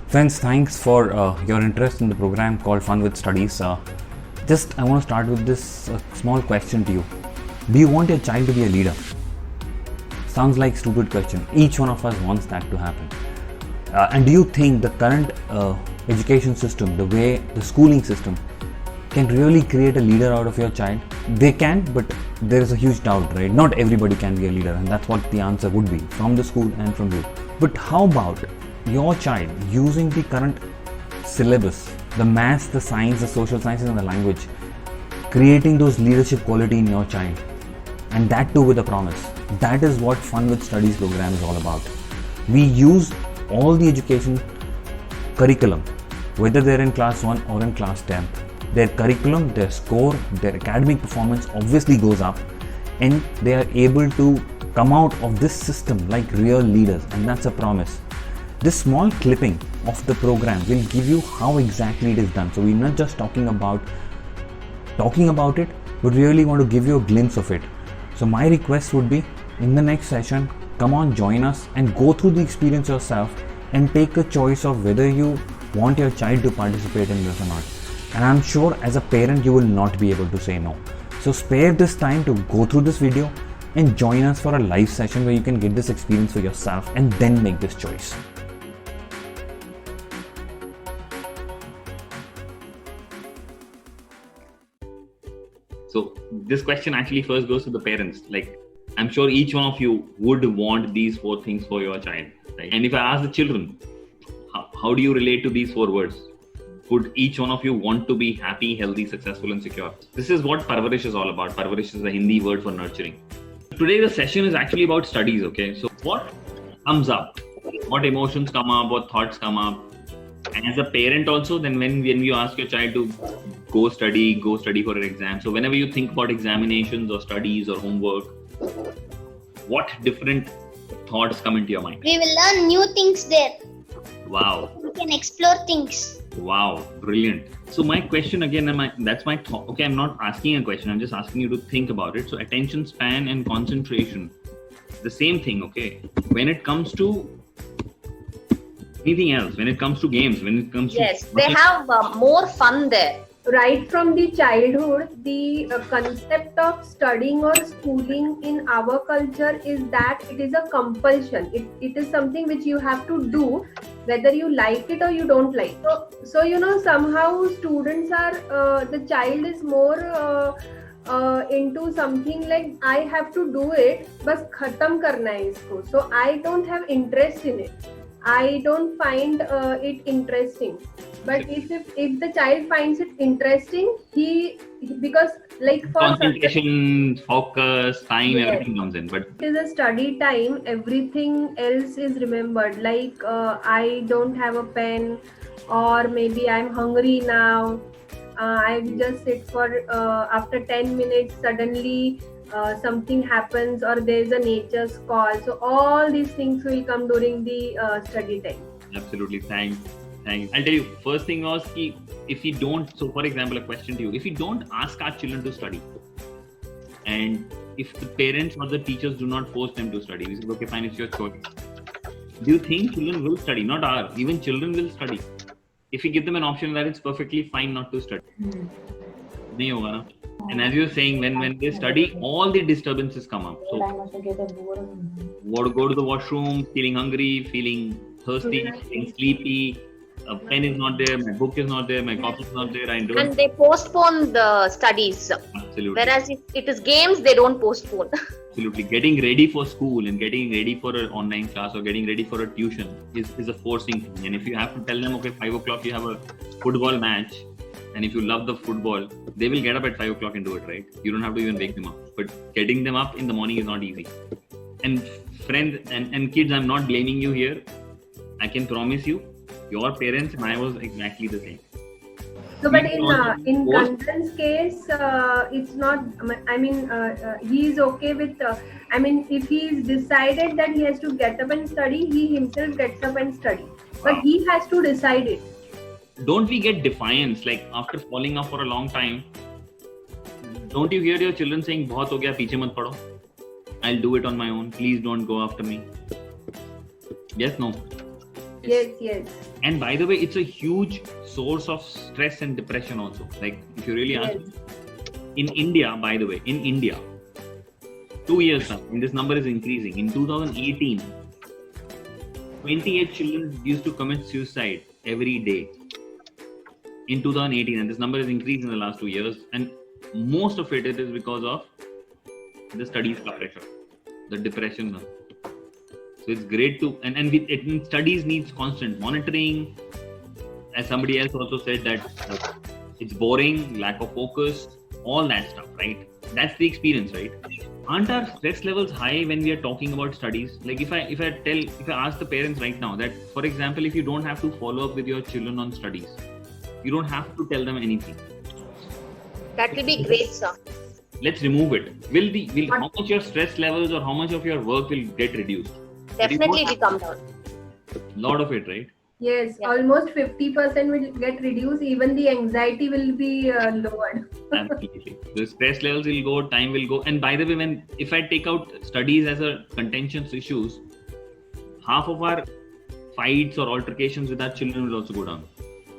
Friends, thanks for your interest in the program called Fun with Studies. I want to start with this small question to you. Do you want your child to be a leader? Sounds like a stupid question. Each one of us wants that to happen. And do you think the current education system, the schooling system, can really create a leader out of your child? They can, but there is a huge doubt, right? Not everybody can be a leader, and that's what the answer would be from the school and from you. But how about your child using the current syllabus, the maths, the science, the social sciences and the language, creating those leadership quality in your child, and that too with a promise? That is what Fun with Studies program is all about. We use all the education curriculum, whether they're in class 1 or in class 10. Their curriculum, their score, their academic performance obviously goes up, and they are able to come out of this system like real leaders, and that's a promise. This small clipping of the program will give you how exactly it is done. So we're not just talking about it, but really want to give you a glimpse of it. So my request would be, in the next session, come on, join us and go through the experience yourself and take a choice of whether you want your child to participate in this or not. And I'm sure as a parent you will not be able to say no. So spare this time to go through this video and join us for a live session where you can get this experience for yourself and then make this choice. So this question actually first goes to the parents. Like, I'm sure each one of you would want these 4 things for your child. Right? And if I ask the children, how do you relate to these 4 words? Would each one of you want to be happy, healthy, successful and secure? This is what Parvarish is all about. Parvarish is the Hindi word for nurturing. Today the session is actually about studies, okay? So what comes up? What emotions come up? What thoughts come up? And as a parent also, then when you ask your child to go study for an exam. So whenever you think about examinations or studies or homework, what different thoughts come into your mind? We will learn new things there. Wow. We can explore things. Wow, brilliant. So my question again, that's my thought. Okay, I'm not asking a question. I'm just asking you to think about it. So attention span and concentration, the same thing, okay? When it comes to anything else, when it comes to games, when it comes to... Yes, they have more fun there. Right from the childhood, the concept of studying or schooling in our culture is that it is a compulsion. It is something which you have to do, whether you like it or you don't like. So somehow students are, the child is more into something like, I have to do it, bas khatam karna hai isko. So I don't have interest in it. I don't find it interesting. But if the child finds it interesting, because like for concentration, focus, time, yes, everything comes in. But it is a study time, everything else is remembered. Like I don't have a pen, or maybe I'm hungry now. I just sit for after 10 minutes, suddenly something happens, or there's a nature's call. So all these things will come during the study time. Absolutely, thanks. I'll tell you, first thing was, if we don't, so for example, a question to you, if we don't ask our children to study, and if the parents or the teachers do not force them to study, we say, okay, fine, it's your choice. Do you think children will study? Not ours, even children will study. If we give them an option that it's perfectly fine not to study. Nahi hoga na? And as you're saying, when they study, all the disturbances come up. So, go to the washroom, feeling hungry, feeling thirsty, feeling sleepy. A pen is not there, my book is not there, my copy is not there. And they postpone the studies. Absolutely. Whereas if it is games, they don't postpone. Absolutely. Getting ready for school and getting ready for an online class or getting ready for a tuition is a forcing thing. And if you have to tell them, okay, 5 o'clock you have a football match, and if you love the football, they will get up at 5 o'clock and do it, right? You don't have to even wake them up. But getting them up in the morning is not easy. And friends and kids, I'm not blaming you here. I can promise you, your parents and I was exactly the same. So, but in Kandan's case, it's not. I mean, he is okay with. If he is decided that he has to get up and study, he himself gets up and study. But he has to decide it. Don't we get defiance, like after falling off for a long time? Don't you hear your children saying, "बहुत हो गया, पीछे मत पड़ो"? I'll do it on my own. Please don't go after me. Yes, no. Yes. And by the way, it's a huge source of stress and depression also. Like, if you really ask me, in India, by the way, 2 years now, and this number is increasing. In 2018, 28 children used to commit suicide every day. In 2018, and this number has increased in the last 2 years, and most of it is because of the studies pressure, the depression. So it's great to, and studies needs constant monitoring. As somebody else also said that it's boring, lack of focus, all that stuff, right? That's the experience, right? Aren't our stress levels high when we are talking about studies? Like if I ask the parents right now that, for example, if you don't have to follow up with your children on studies, you don't have to tell them anything. That will be great, sir. Let's remove it. Will how much your stress levels or how much of your work will get reduced? Definitely it will come down. Lot of it, right? Yes, Yeah. almost 50% will get reduced. Even the anxiety will be lowered. Absolutely. The stress levels will go, time will go. And by the way, if I take out studies as a contentious issues, half of our fights or altercations with our children will also go down.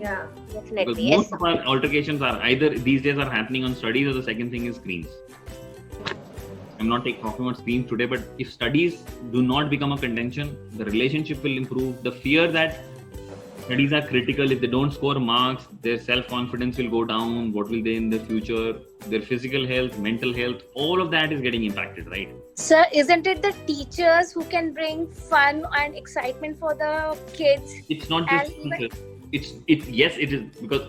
Yeah. Because Definitely. Yes, most sir. of our altercations are either these days are happening on studies, or the second thing is screens. I'm not talking about screens today, but if studies do not become a contention, the relationship will improve. The fear that studies are critical, if they don't score marks, their self-confidence will go down. What will they in the future? Their physical health, mental health, all of that is getting impacted, right? Sir, isn't it the teachers who can bring fun and excitement for the kids? It's not just And even- teachers. Yes, it is, because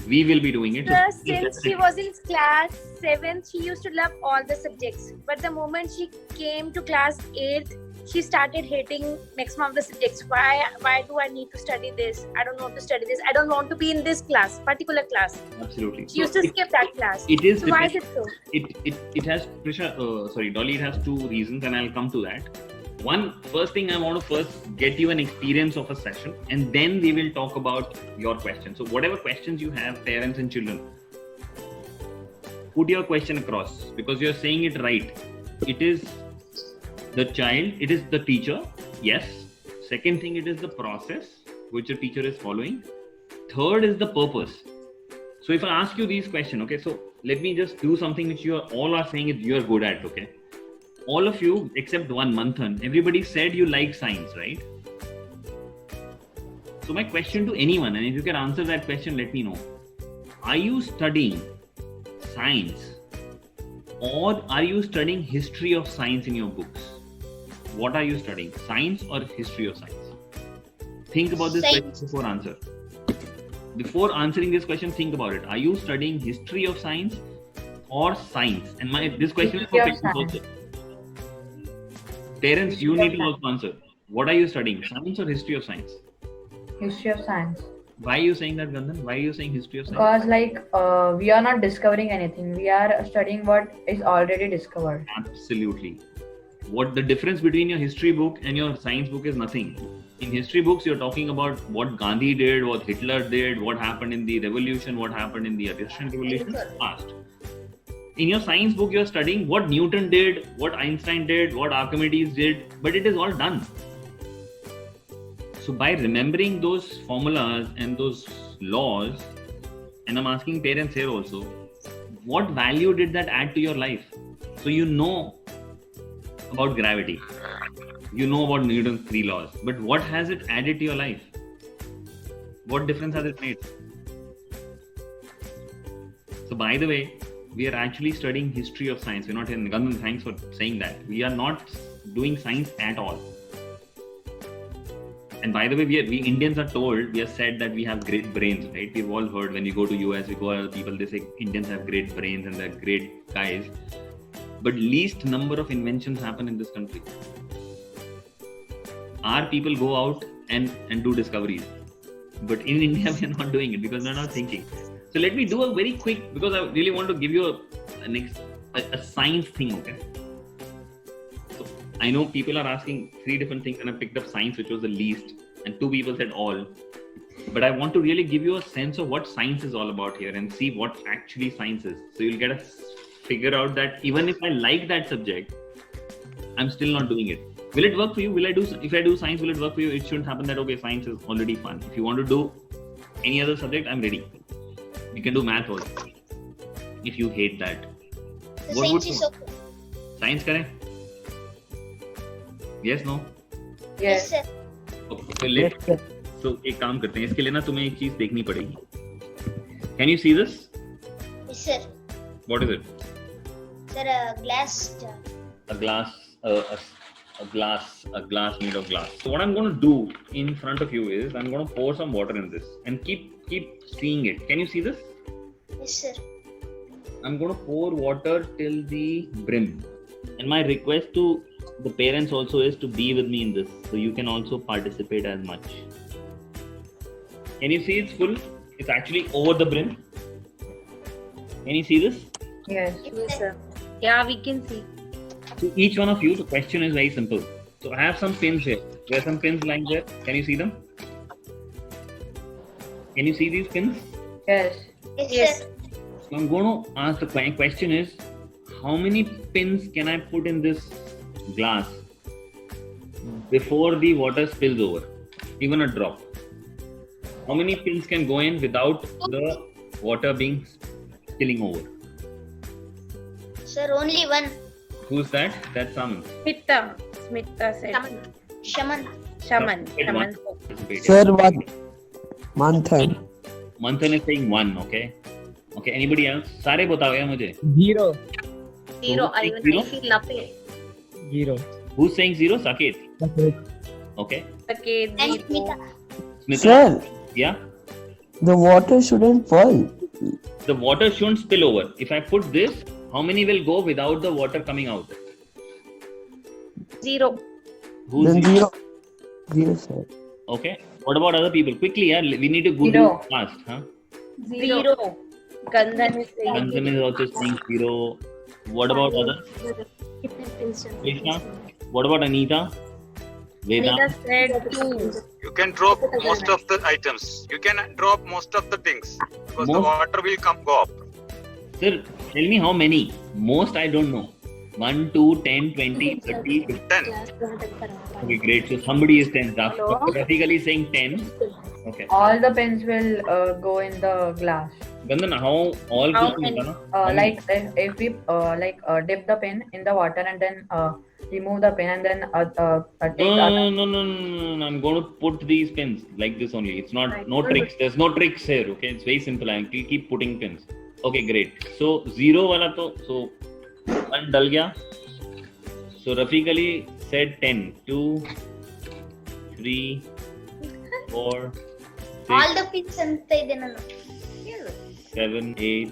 we will be doing it. Sir, since she was in class 7th, she used to love all the subjects. But the moment she came to class 8th, she started hating maximum of the subjects. Why do I need to study this? I don't want to study this. I don't want to be in this class, particular class. Absolutely. She used to skip that class. It is So why is it so? it has Dolly, it has two reasons, and I'll come to that. First thing I want to first get you an experience of a session, and then we will talk about your questions. So whatever questions you have, parents and children, put your question across, because you're saying it right. It is the child, it is the teacher, yes. Second thing, it is the process which the teacher is following. Third is the purpose. So if I ask you these questions, okay, so let me just do something which you all are saying you're good at, okay? All of you, except one, Manthan, everybody said you like science, right? So my question to anyone, and if you can answer that question, let me know. Are you studying science, or are you studying history of science in your books? What are you studying? Science or history of science? Think about this Science. question before answer. Before answering this question, think about it. Are you studying history of science or science? And this question is for History of parents also. Parents, you History need of to also answer. What are you studying? Science or history of science? History of science. Why are you saying that, Gandhan? Why are you saying history of science? Because we are not discovering anything. We are studying what is already discovered. Absolutely. What the difference between your history book and your science book is nothing. In history books, you're talking about what Gandhi did, what Hitler did, what happened in the revolution, what happened in the Russian revolution past. In your science book, you're studying what Newton did, what Einstein did, what Archimedes did, but it is all done. So by remembering those formulas and those laws, and I'm asking parents here also, what value did that add to your life? So you know about gravity, you know about Newton's 3 laws, but what has it added to your life? What difference has it made? So by the way, we are actually studying history of science. We're not in Gandhan, thanks for saying that. We are not doing science at all. And by the way, we Indians are told, we are said that we have great brains, right? We've all heard when we go to US, we go to people, they say Indians have great brains and they're great guys. But least number of inventions happen in this country. Our people go out and do discoveries. But in India, we're not doing it because we're not thinking. So let me do a very quick, because I really want to give you a science thing, okay? So I know people are asking 3 different things, and I picked up science, which was the least, and 2 people said all. But I want to really give you a sense of what science is all about here and see what actually science is. So you'll get figure out that even if I like that subject, I'm still not doing it. Will it work for you? If I do science, will it work for you? It shouldn't happen that, okay, science is already fun. If you want to do any other subject, I'm ready. You can do math also. If you hate that. The What would science is you- okay. Science करें? Yes, no? Yes, Yes. sir. Okay, so let's. So एक काम करते हैं. इसके लिए ना तुम्हें एक चीज देखनी पड़ेगी. Can you see this? Yes, sir. What is it? Sir, a glass jar. A glass. A glass made of glass. So what I'm going to do in front of you is I'm going to pour some water in this and keep seeing it. Can you see this? Yes, sir. I'm going to pour water till the brim. And my request to the parents also is to be with me in this. So you can also participate as much. Can you see it's full? It's actually over the brim. Can you see this? Yes. Yes, sir. Yeah, we can see. To each one of you, the question is very simple. So I have some pins here. There are some pins lying there. Can you see them? Can you see these pins? Yes. Yes, Yes. sir. So I'm going to ask the question is, how many pins can I put in this glass before the water spills over? Even a drop. How many pins can go in without the water being spilling over? Sir, only one. Who's that? That's Samant. Smita said. Shaman. Shaman. Get one. Shaman. Sir, one. Manthan. Manthan is saying one, okay? Okay, anybody else? सारे बताओ यार मुझे. Zero. Zero. So, I zero? feel nothing. Zero. Who's saying zero? Saket. Okay. Okay. Okay, And zero. Smita. Smita. Sir, Yeah. the water shouldn't fall. The water shouldn't spill over. If I put this, how many will go without the water coming out? Zero. Who's Then zero? zero. Zero, sir. Okay. What about other people? Quickly, yeah. We need to go do Zero. fast, huh? Zero. Gandhan is saying Kanzan is also saying zero. What about others? Krishna? What about Anita? Veda? Anita said two. You can drop most of the items. You can drop most of the things because the Most? water will go up. Sir, tell me how many? Most I don't know. 1, 2, 10, 20, 30, 50. 10. Okay, great. So somebody is 10. Hello? Graphically saying 10. Okay. All the pins will go in the glass. Gandan, how all How put many? होता ना? How many? Like if we dip the pin in the water and then remove the pin and then take the other. No. I'm going to put these pins like this only. It's not no tricks. There's no tricks here. Okay, it's very simple. I keep putting pins. Okay, great. So zero wala to so one dal gaya. So Rafiq Ali said 10. 2, 3, 4, 6, All the pins ಅಂತ ಇದೆ ನಾನು. 7, 8,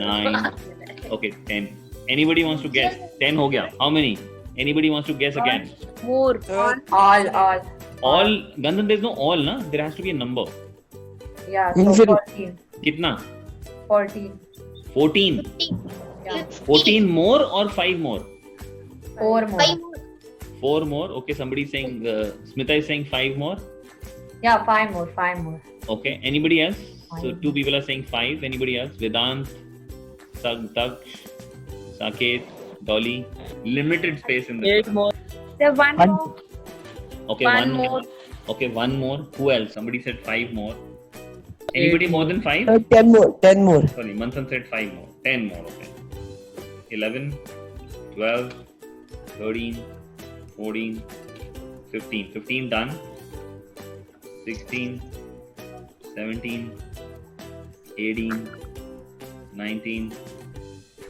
9. Okay, 10. Anybody wants to guess? 10 ho gaya. How many? Anybody wants to guess again? More. All. All. Gandan, there's no all, na? There has to be a number. Yeah, so Infinite. 14. Kitna? 14. 14. 50. Yeah. 14 more or 5 more? 4 more. 5 more. 4 more. Okay, somebody is saying, Smita is saying 5 more. Yeah, 5 more. 5 more. Okay, anybody else? So 5. 2 people are saying 5. Anybody else? Vedant, Daksh, Saket, Dolly. Limited space in the. 8 more. There one more. Okay, One more. Okay, 1 more. Who else? Somebody said 5 more. Anybody more than 5? 10 more. 10 more. Sorry, Manthan said 5 more. 10 more, okay. 11, 12, 13, 14, 15. 15 done. 16, 17, 18, 19,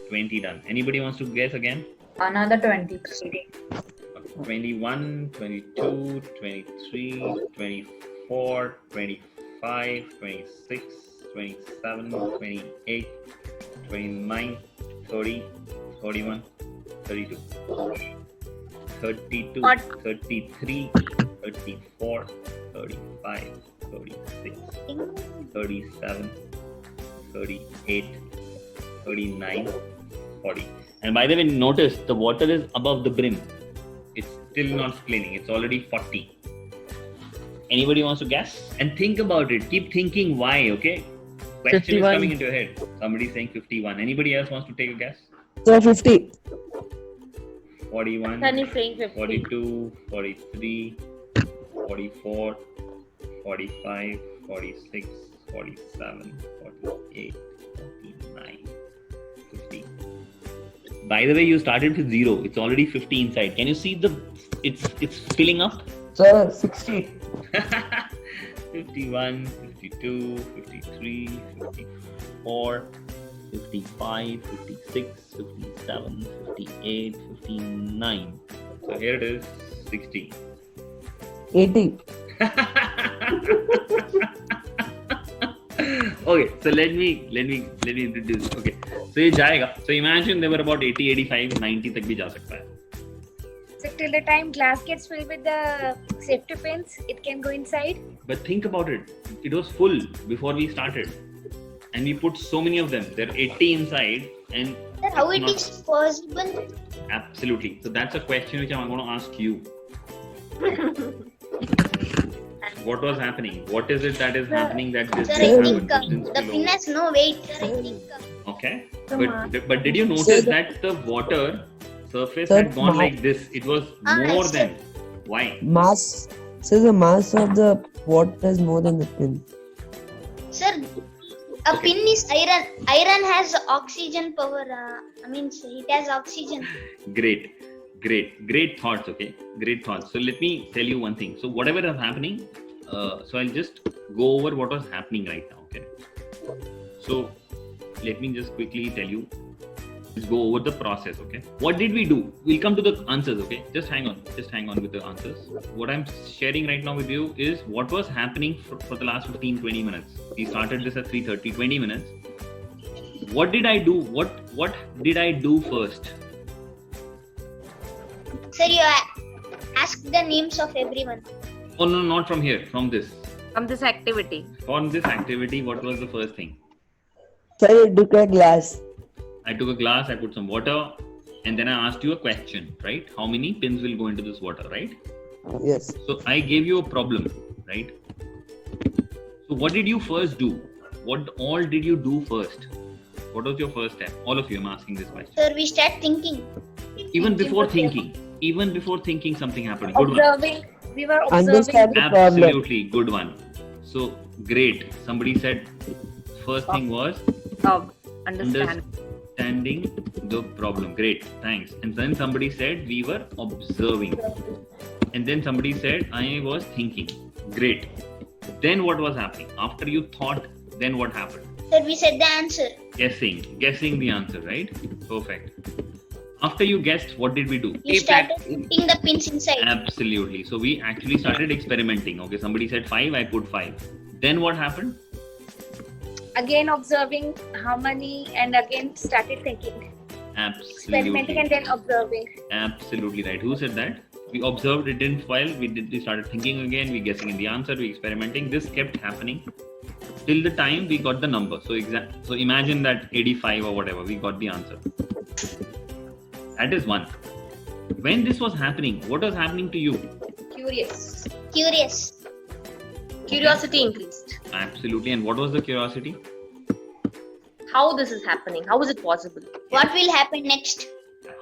20 done. Anybody wants to guess again? Another 20. 21, 22, 23, 24, 25, 26, 27, 28, 29, 30, 31, 32, 32, What? 33, 34, 35, 36, 37, 38, 39, 40. And by the way, notice the water is above the brim. It's still not spilling. It's already 40. Anybody wants to guess? And think about it. Keep thinking why, okay? Question 51. is coming into your head. Somebody saying 51. Anybody else wants to take a guess? Sir, 50. 41, Sunny saying 50. 42, 43, 44, 45, 46, 47, 48, 49, 50. By the way, you started with 0. It's already 50 inside. Can you see it's filling up? Sir, 60. 51, 52, 53, 54, 55, 56, 57, 58, 59. So here it is, 60. 80. Okay, so let me introduce. Okay, so ये जाएगा. So imagine there were about 80, 85, 90 तक भी जा सकता है. So till the time glass gets filled with the safety pins, it can go inside. But think about it. It was full before we started, and we put so many of them. There are 80 inside, and Sir, how it's it not- is possible? Absolutely. So that's a question which I'm going to ask you. What was happening? What is it that is happening that this Sir, I didn't think happen? Distance the below? pin has no weight. Sir, I think. Okay. The But did you Sir, notice the- that the water surface Sir, had gone ma- like this? It was Ah, more yes, than. Why? Mass. So the mass of the water is more than the pin. Sir, a pin is iron. Iron has oxygen power. It has oxygen. Great thoughts. Okay, great thoughts. So let me tell you one thing. So whatever is happening, so I'll just go over what was happening right now. Okay. So let me just quickly tell you. Let's go over the process. Okay. What did we do? We'll come to the answers. Okay. Just hang on with the answers. What I'm sharing right now with you is what was happening for the last 15-20 minutes. We started this at 3:30, 20 minutes. What did I do? What did I do first? Sir, you ask the names of everyone. Oh no, not from here. From this. From this activity. On this activity, what was the first thing? Sir, you took a glass. I took a glass, I put some water, and then I asked you a question, right? How many pins will go into this water, right? Yes. So I gave you a problem, right? So what did you first do? What all did you do first? What was your first step? All of you, I'm asking this question. Sir, we start thinking. Even before thinking, something happened. Good one. Observing. We were observing. Understand the problem. Absolutely, good one. So great. Somebody said first thing was Understand. understanding the problem. Great, thanks. And then somebody said we were observing. And then somebody said I was thinking. Great. Then what was happening? After you thought, then what happened? Sir, we said the answer. Guessing the answer, right? Perfect. After you guessed, what did we do? We started putting the pins inside. Absolutely. So we actually started experimenting. Okay, somebody said 5, I put 5. Then what happened? Again observing how many, and again started thinking. Experimenting and Absolutely. then observing. Absolutely right. Who said that? We observed, it didn't fail. We started thinking again. We guessing in the answer. We experimenting. This kept happening till the time we got the number. So imagine that 85 or whatever. We got the answer. That is one. When this was happening, what was happening to you? Curious. Curious. Curiosity increased. Absolutely. And what was the curiosity? How this is happening? How is it possible? What will happen next?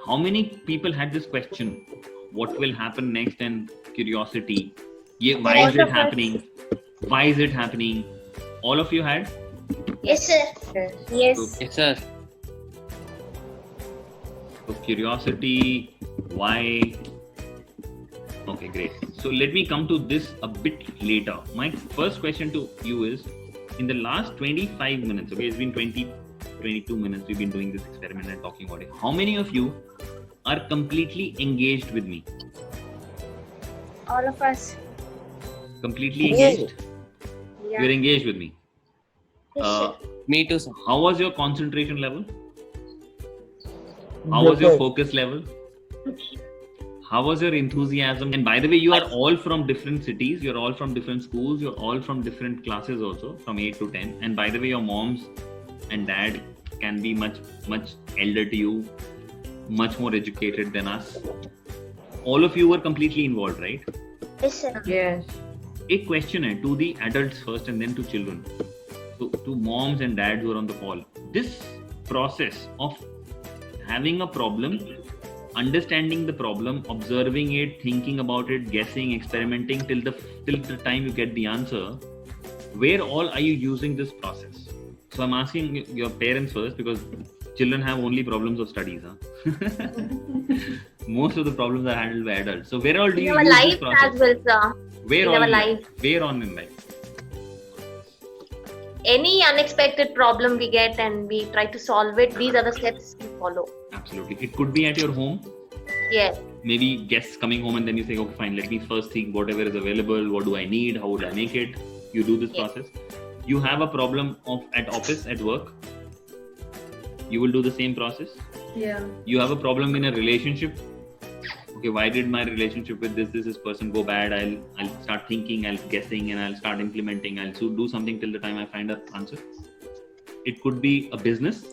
How many people had this question? What will happen next? And curiosity. Yeah, why All is it of us. happening? Why is it happening? All of you had? Yes, sir. Yes. Yes, sir. So curiosity, why? Okay, great. So let me come to this a bit later. My first question to you is, in the last 25 minutes, okay, it's been 22 minutes, we've been doing this experiment and talking about it. How many of you are completely engaged with me? All of us. Completely Yeah. engaged? Yeah. You're engaged with me. Yes, sir. Me too, sir. How was your concentration level? How was your Better. focus level? How was your enthusiasm? And by the way, you are all from different cities. You're all from different schools. You're all from different classes also, from 8 to 10. And by the way, your moms and dad can be much elder to you, much more educated than us. All of you were completely involved, right? Yes, sir. Yes. A question to the adults first and then to children. So to moms and dads who are on the call. This process of having a problem, understanding the problem, observing it, thinking about it, guessing, experimenting till the time you get the answer, where all are you using this process? So I'm asking your parents first, because children have only problems of studies. Most of the problems are handled by adults. So where all do In you our use this life process? as well, sir. Where in all? our life. Where on in life? Any unexpected problem we get and we try to solve it, these are the steps we follow. Absolutely. It could be at your home. Yes. Maybe guests coming home and then you say, okay, fine, let me first think whatever is available. What do I need? How would I make it? You do this Yes. process. You have a problem at office, at work. You will do the same process. Yeah. You have a problem in a relationship. Okay, why did my relationship with this person go bad? I'll start thinking, I'll guessing, and I'll start implementing. I'll do something till the time I find an answer. It could be a business.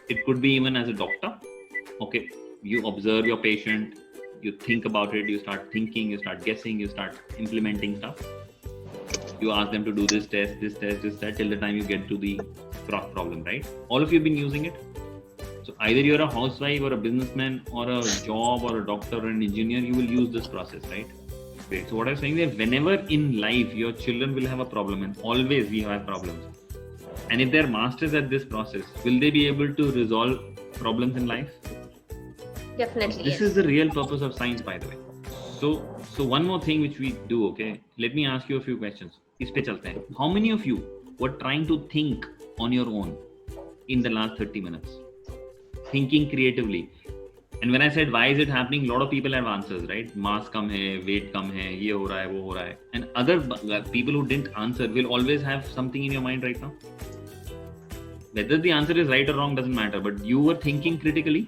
It could be even as a doctor. Okay, you observe your patient, you think about it, you start thinking, you start guessing, you start implementing stuff. You ask them to do this test, till the time you get to the problem, right? All of you have been using it. So either you're a housewife or a businessman or a job or a doctor or an engineer, you will use this process, right? Great. So what I'm saying is, whenever in life your children will have a problem, and always we have problems, and if they're masters at this process, will they be able to resolve problems in life? Definitely. This is the real purpose of science, by the way. So one more thing which we do, okay? Let me ask you a few questions. इस पे चलते हैं. How many of you were trying to think on your own in the last 30 minutes? Thinking creatively. And when I said why is it happening, a lot of people have answers, right? Mass kam hai, weight kam hai, ye ho raha hai, wo ho raha hai. And other people who didn't answer will always have something in your mind right now. Whether the answer is right or wrong doesn't matter, but you were thinking critically.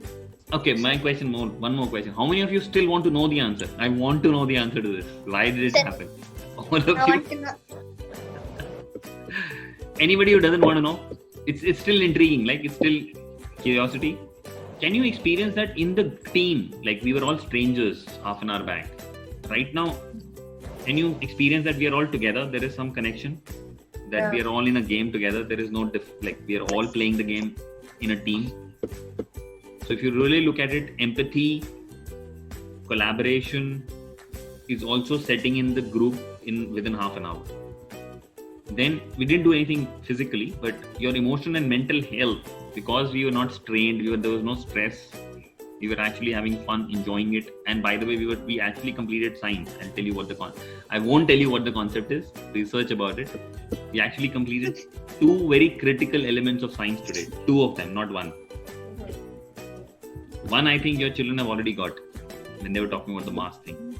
Okay, one more question. How many of you still want to know the answer? I want to know the answer to this. Why did it happen? All of I you. want to know. Anybody who doesn't want to know, it's still intriguing, like it's still curiosity. Can you experience that in the team? Like we were all strangers half an hour back. Right now, can you experience that we are all together? There is some connection. That we are all in a game together. There is no like we are all playing the game in a team. So if you really look at it, empathy, collaboration is also setting in the group within half an hour. Then we didn't do anything physically, but your emotional and mental health, because we were not strained, there was no stress. We were actually having fun, enjoying it. And by the way, we actually completed science. I'll tell you what I won't tell you what the concept is. Research about it. We actually completed 2 very critical elements of science today. 2 of them, not 1. One, I think your children have already got when they were talking about the mass thing.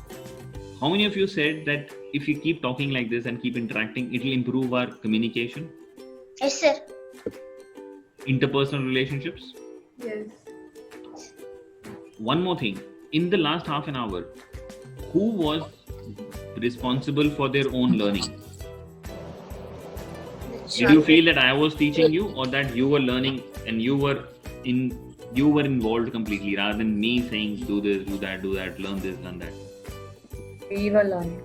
How many of you said that if you keep talking like this and keep interacting, it will improve our communication, Yes, sir. interpersonal relationships? Yes. One more thing. In the last half an hour, who was responsible for their own learning? Did you feel that I was teaching you, or that you were learning and you were involved completely, rather than me saying do this, do that, learn this, learn that? We were learning.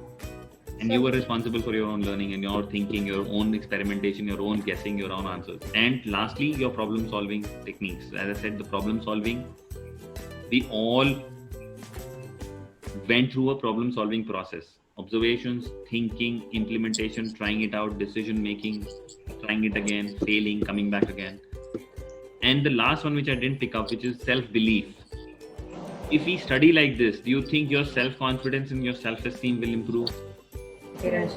And you were responsible for your own learning and your thinking, your own experimentation, your own guessing, your own answers. And lastly, your problem solving techniques. As I said, the problem solving, we all went through a problem solving process. Observations, thinking, implementation, trying it out, decision making, trying it again, failing, coming back again. And the last one which I didn't pick up, which is self-belief. If we study like this, do you think your self-confidence and your self-esteem will improve? Yes.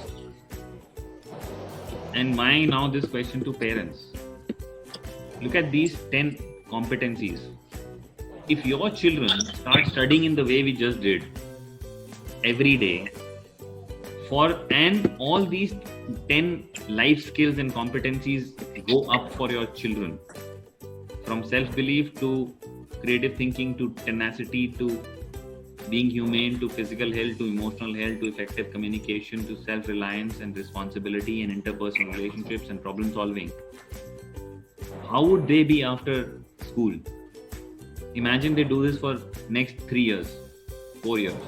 And now this question to parents. Look at these 10 competencies. If your children start studying in the way we just did every day, and all these 10 life skills and competencies go up for your children, from self-belief to creative thinking to tenacity to being humane to physical health to emotional health to effective communication to self-reliance and responsibility and interpersonal relationships and problem solving, how would they be after school? Imagine they do this for next 3 years, 4 years.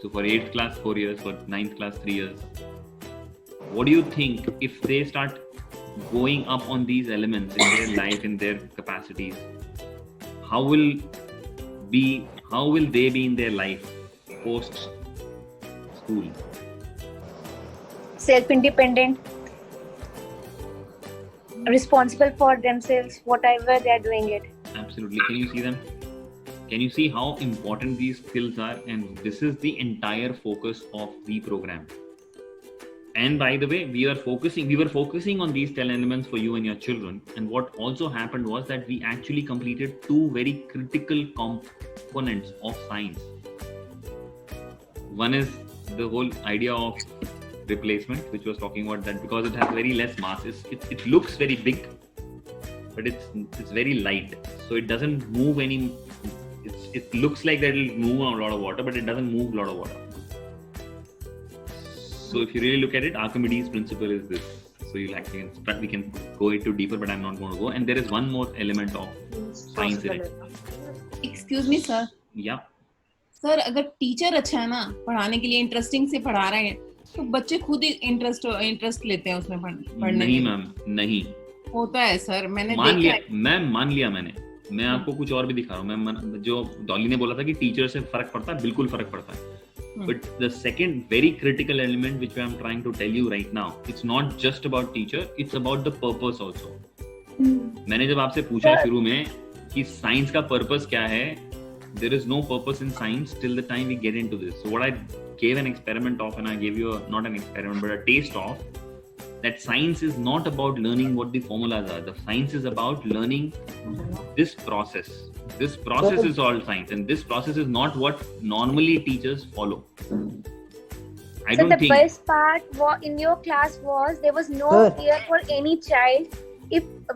So for 8th class 4 years, for 9th class 3 years. What do you think if they start going up on these elements in their life, in their capacities? How will how will they be in their life post school? Self-independent, responsible for themselves, whatever they are doing it. Absolutely. Can you see them? Can you see how important these skills are? And this is the entire focus of the program. And by the way, we were focusing on these 10 elements for you and your children. And what also happened was that we actually completed 2 very critical components of science. One is the whole idea of replacement, which was talking about that because it has very less mass. It looks very big, but it's very light. So it doesn't move any. It looks like that it'll move a lot of water, but it doesn't move a lot of water. So if you really look at it, Archimedes' principle is this. So you'll actually, we can go into deeper, but I'm not going to go. And there is one more element of science in it. Excuse me, sir. Yeah. Sir अगर teacher अच्छा है ना, पढ़ाने के लिए interesting से पढ़ा रहे हैं, तो बच्चे खुद ही इंटरेस्ट लेते हैं उसमें पढ़ने नहीं मैम, नहीं होता है सर, मैंने मान लिया मैं आपको कुछ और भी दिखा रहा हूँ. मैं जो डॉली ने बोला था कि टीचर से फर्क पड़ता है, बिल्कुल फर्क पड़ता है. But the second very critical element which I'm trying to tell you right now, it's not just about teacher, it's about the purpose also. मैंने जब आपसे पूछा शुरू में कि साइंस का पर्पस क्या है, there is no purpose in science till the time we get into this. So what I gave an experiment of, and I gave you not an experiment but a taste of, that science is not about learning what the formulas are. The science is about learning this process. This process is all science, and this process is not what normally teachers follow. I don't think. The best part in your class was there was no fear for any child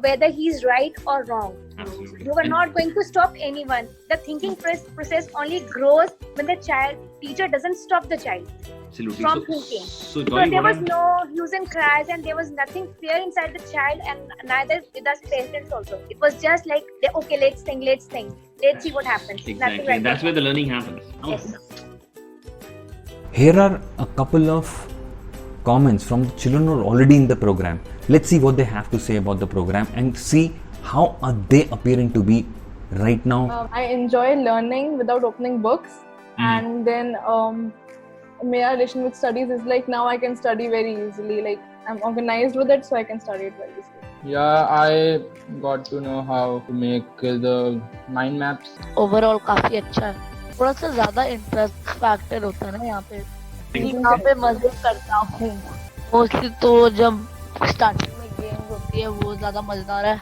whether he's right or wrong. Absolutely. You were not going to stop anyone. The thinking process only grows when the teacher doesn't stop the child Absolutely. from thinking. So Because there was no hues and cries, and there was nothing fear inside the child, and neither with us parents also. It was just like, okay, let's think, let's see what happens. Exactly, and that's where the learning happens. Yes. Here are a couple of comments from the children who are already in the program. Let's see what they have to say about the program and see how are they appearing to be right now. I enjoy learning without opening books, and then my relation with studies is like now I can study very easily. Like I'm organized with it, so I can study it very easily. Yeah, I got to know how to make the mind maps. Overall काफी अच्छा है. थोड़ा सा ज़्यादा interest factor होता है ना यहाँ पे. यहाँ पे मजे करता हूँ. मोस्टली तो जब स्टार्टिंग में गेम्स होती है वो ज़्यादा मजेदार है.